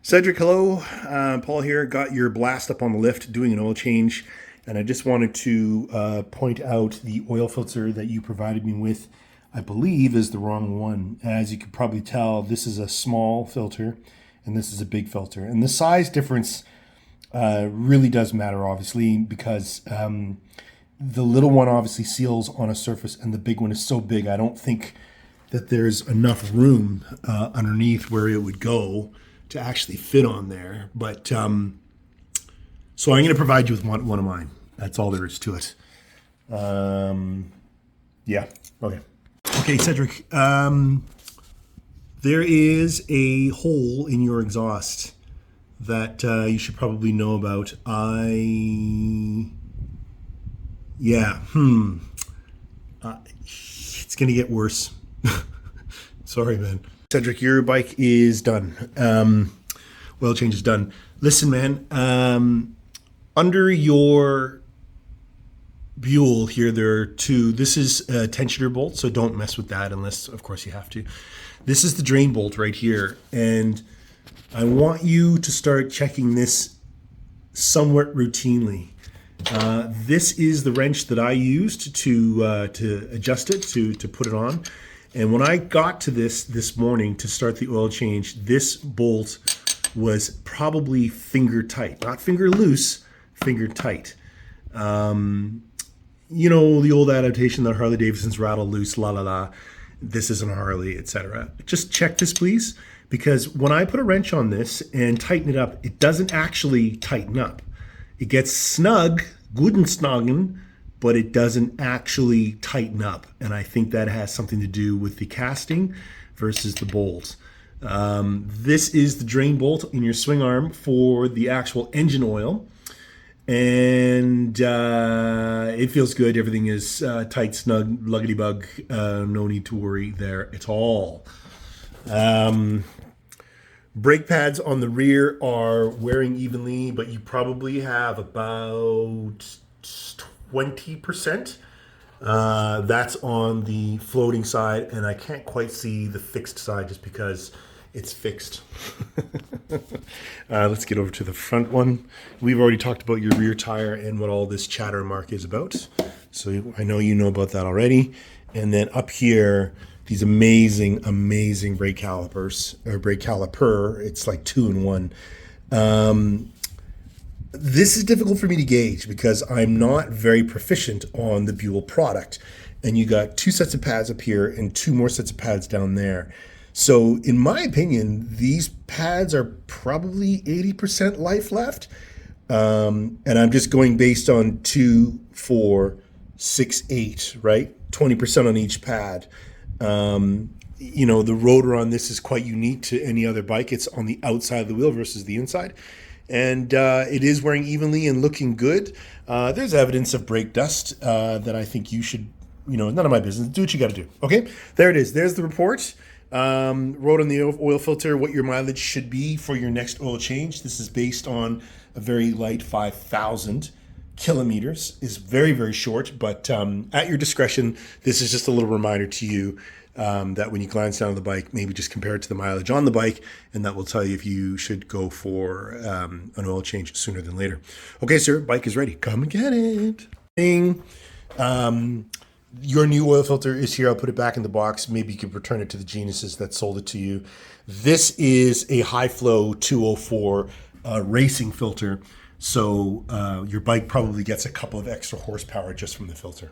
Cedric, hello. Paul here. Got your blast up on the lift doing an oil change. And I just wanted to point out the oil filter that you provided me with, I believe, is the wrong one. As you could probably tell, this is a small filter and this is a big filter. And the size difference really does matter, obviously, because the little one obviously seals on a surface and the big one is so big, I don't think that there's enough room underneath where it would go to actually fit on there. But so I'm going to provide you with one of mine. That's all there is to it. Yeah. Okay, Cedric. There is a hole in your exhaust that you should probably know about. It's going to get worse. Sorry, man. Cedric, your bike is done. Oil change is done. Listen, man, under your Buell here, there are two. This is a tensioner bolt, so don't mess with that unless, of course, you have to. This is the drain bolt right here. And I want you to start checking this somewhat routinely. This is the wrench that I used to adjust it, to put it on. And when I got to this morning to start the oil change, this bolt was probably finger tight. Not finger loose, finger tight. You know, the old adaptation that Harley Davidson's rattle loose, la la la. This isn't a Harley, etc. Just check this, please, because when I put a wrench on this and tighten it up, it doesn't actually tighten up. It gets snug, good and snogging, but it doesn't actually tighten up. And I think that has something to do with the casting versus the bolt. This is the drain bolt in your swing arm for the actual engine oil. And it feels good. Everything is tight, snug, luggity bug. No need to worry there at all. Brake pads on the rear are wearing evenly, but you probably have about 20%. That's on the floating side, and I can't quite see the fixed side just because it's fixed. Let's get over to the front one. We've already talked about your rear tire and what all this chatter mark is about. So I know you know about that already. And then up here, these amazing, amazing brake calipers, or brake caliper. It's like 2-in-1. This is difficult for me to gauge because I'm not very proficient on the Buell product. And you got 2 sets of pads up here and 2 more sets of pads down there. So in my opinion, these pads are probably 80% life left. And I'm just going based on 2, 4, 6, 8, right? 20% on each pad. You know, the rotor on this is quite unique to any other bike. It's on the outside of the wheel versus the inside. And it is wearing evenly and looking good. There's evidence of brake dust that I think you should, none of my business. Do what you got to do. Okay, there it is. There's the report. Wrote on the oil filter what your mileage should be for your next oil change. This is based on a very light 5,000 kilometers. Is very, very short, but at your discretion, this is just a little reminder to you that when you glance down at the bike, maybe just compare it to the mileage on the bike, and that will tell you if you should go for an oil change sooner than later. Okay, sir, bike is ready. Come and get it. Your new oil filter is here. I'll put it back in the box. Maybe you could return it to the geniuses that sold it to you. This is a high flow 204 racing filter. So your bike probably gets a couple of extra horsepower just from the filter.